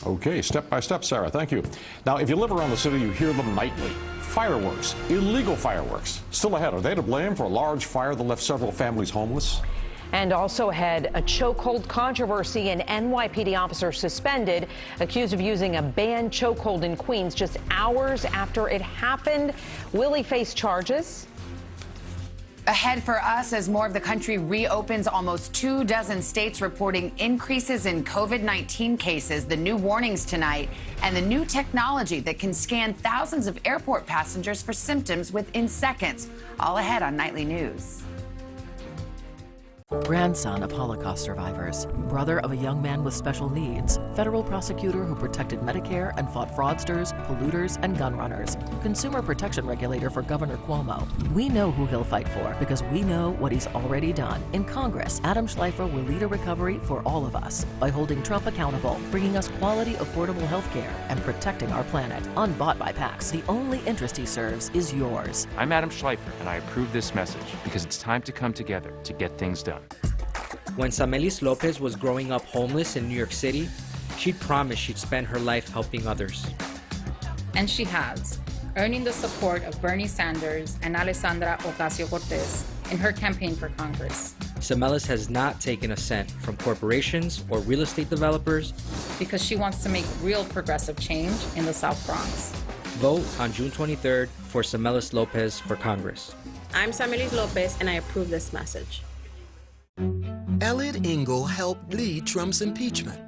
Okay, step by step, Sarah. Thank you. Now, if you live around the city, you hear them nightly. Fireworks, illegal fireworks. Still ahead, are they to blame for a large fire that left several families homeless? And also ahead, a chokehold controversy. An NYPD officer suspended, accused of using a banned chokehold in Queens just hours after it happened. Will he face charges? Ahead for us as more of the country reopens, almost 24 states reporting increases in COVID-19 cases, the new warnings tonight, and the new technology that can scan thousands of airport passengers for symptoms within seconds. All ahead on Nightly News. Grandson of Holocaust survivors, brother of a young man with special needs, federal prosecutor who protected Medicare and fought fraudsters, polluters, and gun runners, consumer protection regulator for Governor Cuomo. We know who he'll fight for because we know what he's already done. In Congress, Adam Schleifer will lead a recovery for all of us by holding Trump accountable, bringing us quality, affordable health care, and protecting our planet. Unbought by PACs, the only interest he serves is yours. I'm Adam Schleifer, and I approve this message because it's time to come together to get things done. When Samelis Lopez was growing up homeless in New York City, she'd promised she'd spend her life helping others. And she has, earning the support of Bernie Sanders and Alexandra Ocasio-Cortez in her campaign for Congress. Samelis has not taken a cent from corporations or real estate developers because she wants to make real progressive change in the South Bronx. Vote on June 23rd for Samelis Lopez for Congress. I'm Samelis Lopez, and I approve this message. Elliot Engel helped lead Trump's impeachment.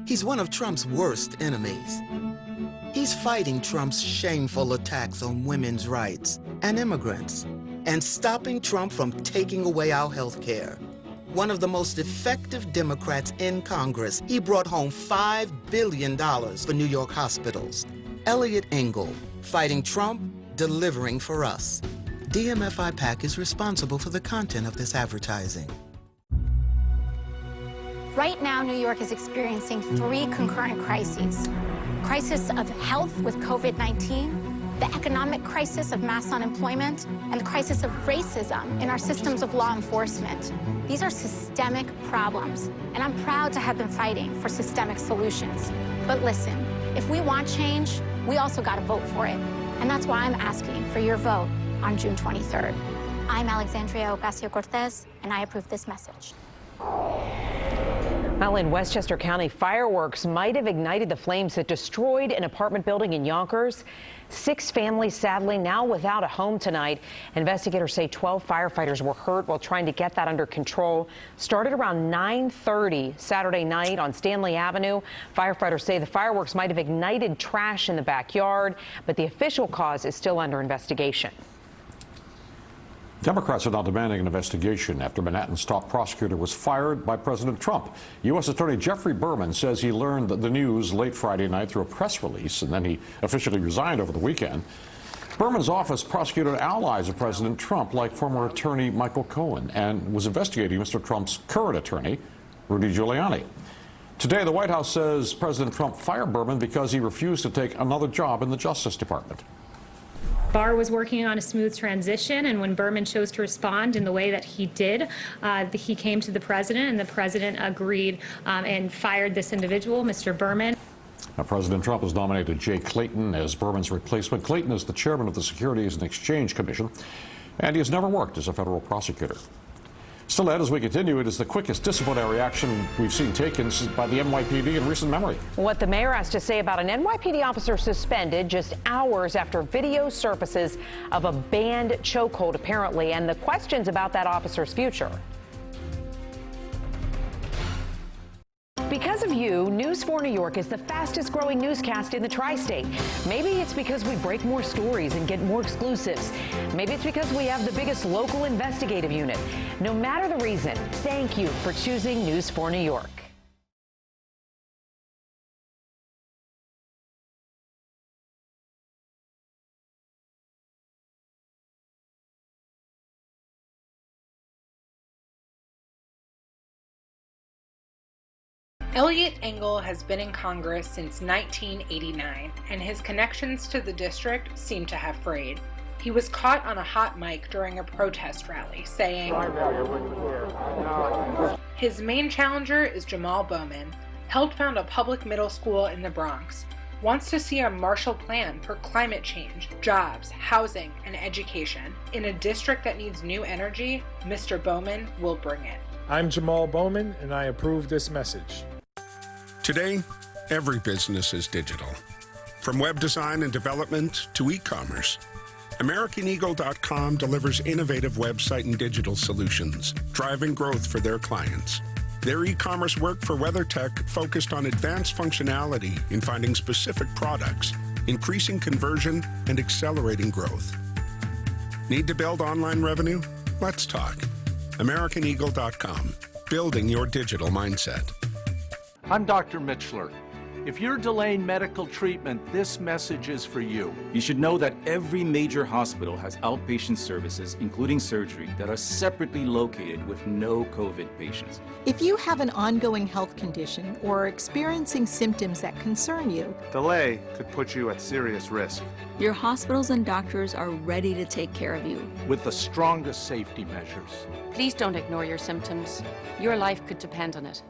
He's one of Trump's worst enemies. He's fighting Trump's shameful attacks on women's rights and immigrants, and stopping Trump from taking away our health care. One of the most effective Democrats in Congress, he brought home $5 billion for New York hospitals. Elliot Engel, fighting Trump, delivering for us. DMFI PAC is responsible for the content of this advertising. Right now, New York is experiencing 3 concurrent crises. Crisis of health with COVID-19, the economic crisis of mass unemployment, and the crisis of racism in our systems of law enforcement. These are systemic problems, and I'm proud to have been fighting for systemic solutions. But listen, if we want change, we also got to vote for it. And that's why I'm asking for your vote on June 23rd. I'm Alexandria Ocasio-Cortez, and I approve this message. Well, in Westchester County, fireworks might have ignited the flames that destroyed an apartment building in Yonkers. 6 families, sadly, now without a home tonight. Investigators say 12 firefighters were hurt while trying to get that under control. Started around 9:30 Saturday night on Stanley Avenue. Firefighters say the fireworks might have ignited trash in the backyard, but the official cause is still under investigation. Democrats are now demanding an investigation after Manhattan's top prosecutor was fired by President Trump. U.S. Attorney Jeffrey Berman says he learned the news late Friday night through a press release, and then he officially resigned over the weekend. Berman's office prosecuted allies of President Trump, like former attorney Michael Cohen, and was investigating Mr. Trump's current attorney, Rudy Giuliani. Today, the White House says President Trump fired Berman because he refused to take another job in the Justice Department. Barr was working on a smooth transition, and when Berman chose to respond in the way that he did, he came to the president, and the president agreed and fired this individual, Mr. Berman. Now, President Trump has nominated Jay Clayton as Berman's replacement. Clayton is the chairman of the Securities and Exchange Commission, and he has never worked as a federal prosecutor. Still ahead, as we continue, it is the quickest disciplinary action we've seen taken by the NYPD in recent memory. What the mayor has to say about an NYPD officer suspended just hours after video surfaces of a banned chokehold, apparently, and the questions about that officer's future. Because of you, News 4 New York is the fastest growing newscast in the tri-state. Maybe it's because we break more stories and get more exclusives. Maybe it's because we have the biggest local investigative unit. No matter the reason, thank you for choosing News 4 New York. Elliot Engel has been in Congress since 1989, and his connections to the district seem to have frayed. He was caught on a hot mic during a protest rally, saying, "His main challenger is Jamal Bowman, helped found a public middle school in the Bronx, wants to see a Marshall Plan for climate change, jobs, housing, and education. In a district that needs new energy, Mr. Bowman will bring it. I'm Jamal Bowman, and I approve this message. Today, every business is digital. From web design and development to e-commerce, AmericanEagle.com delivers innovative website and digital solutions, driving growth for their clients. Their e-commerce work for WeatherTech focused on advanced functionality in finding specific products, increasing conversion, and accelerating growth. Need to build online revenue? Let's talk. AmericanEagle.com, building your digital mindset. I'm Dr. Mitchler. If you're delaying medical treatment, this message is for you. You should know that every major hospital has outpatient services, including surgery, that are separately located with no COVID patients. If you have an ongoing health condition or are experiencing symptoms that concern you, delay could put you at serious risk. Your hospitals and doctors are ready to take care of you with the strongest safety measures. Please don't ignore your symptoms. Your life could depend on it.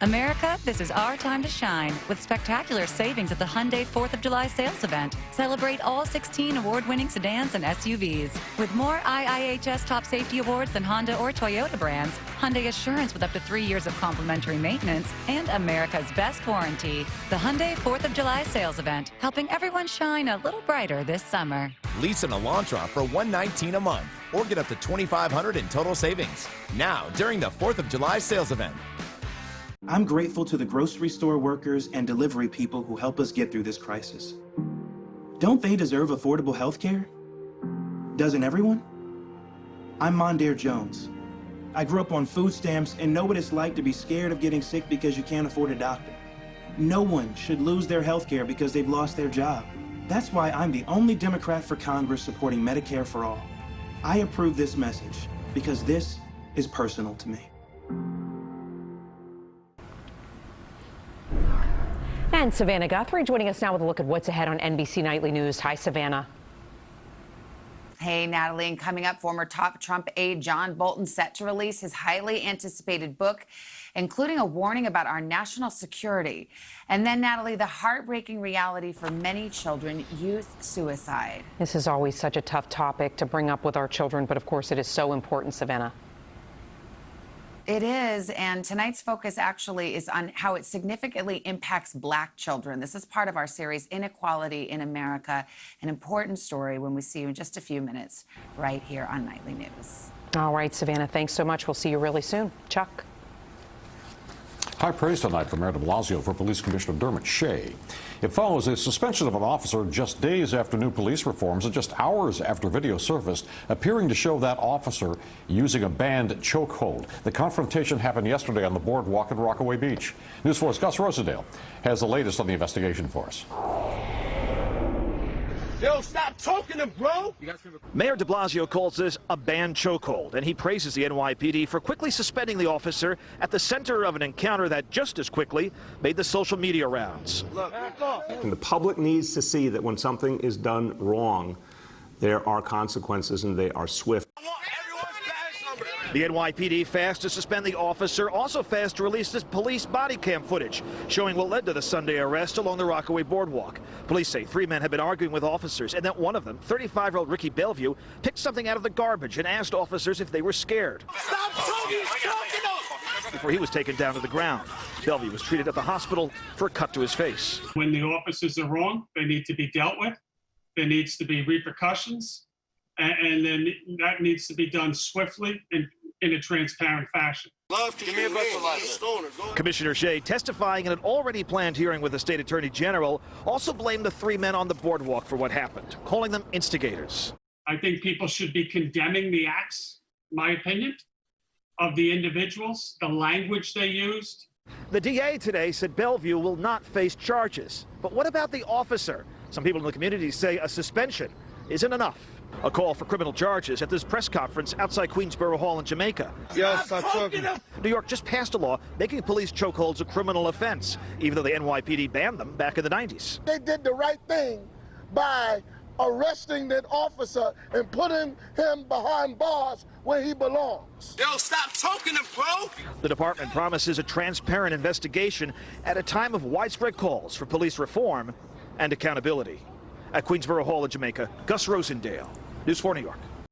America, this is our time to shine with spectacular savings at the Hyundai 4th of July sales event. Celebrate all 16 award-winning sedans and SUVs. With more IIHS top safety awards than Honda or Toyota brands, Hyundai Assurance with up to 3 years of complimentary maintenance, and America's best warranty. The Hyundai 4th of July sales event, helping everyone shine a little brighter this summer. Lease an Elantra for $119 a month or get up to $2,500 in total savings. Now, during the 4th of July sales event. I'm grateful to the grocery store workers and delivery people who help us get through this crisis. Don't they deserve affordable health care? Doesn't everyone? I'm Mondaire Jones. I grew up on food stamps and know what it's like to be scared of getting sick because you can't afford a doctor. No one should lose their health care because they've lost their job. That's why I'm the only Democrat for Congress supporting Medicare for all. I approve this message because this is personal to me. And Savannah Guthrie joining us now with a look at what's ahead on NBC Nightly News. Hi, Savannah. Hey, Natalie. And coming up, former top Trump aide John Bolton set to release his highly anticipated book, including a warning about our national security. And then, Natalie, the heartbreaking reality for many children, youth suicide. This is always such a tough topic to bring up with our children, but of course it is so important, Savannah. It is, and tonight's focus actually is on how it significantly impacts Black children. This is part of our series, Inequality in America, an important story when we see you in just a few minutes right here on Nightly News. All right, Savannah, thanks so much. We'll see you really soon. Chuck. High praise tonight from Mayor de Blasio for Police Commissioner Dermot Shea. It follows a suspension of an officer just days after new police reforms and just hours after video surfaced appearing to show that officer using a banned chokehold. The confrontation happened yesterday on the boardwalk at Rockaway Beach. News 4's Gus Rosadale has the latest on the investigation for us. Yo, stop talking to bro! Mayor de Blasio calls this a banned chokehold, and he praises the NYPD for quickly suspending the officer at the center of an encounter that just as quickly made the social media rounds. And the public needs to see that when something is done wrong, there are consequences and they are swift. The NYPD fast to suspend the officer, also fast to release this police body cam footage showing what led to the Sunday arrest along the Rockaway Boardwalk. Police say 3 men had been arguing with officers and that one of them, 35-year-old Ricky Bellevue, picked something out of the garbage and asked officers if they were scared. Stop talking before he was taken down to the ground. Bellevue was treated at the hospital for a cut to his face. When the officers are wrong, they need to be dealt with. There needs to be repercussions, and then that needs to be done swiftly and in a transparent fashion. Commissioner Shea, testifying in an already planned hearing with the state attorney general, also blamed the 3 men on the boardwalk for what happened, calling them instigators. I think people should be condemning the acts, in my opinion, of the individuals, the language they used. The DA today said Bellevue will not face charges. But what about the officer? Some people in the community say a suspension isn't enough. A call for criminal charges at this press conference outside Queensborough Hall in Jamaica. Yes, New York just passed a law making police chokeholds a criminal offense, even though the NYPD banned them back in the 90s. They did the right thing by arresting that officer and putting him behind bars where he belongs. Yo, stop choking him, bro! The department promises a transparent investigation at a time of widespread calls for police reform and accountability. At Queensboro Hall in Jamaica, Gus Rosendale, News 4 New York.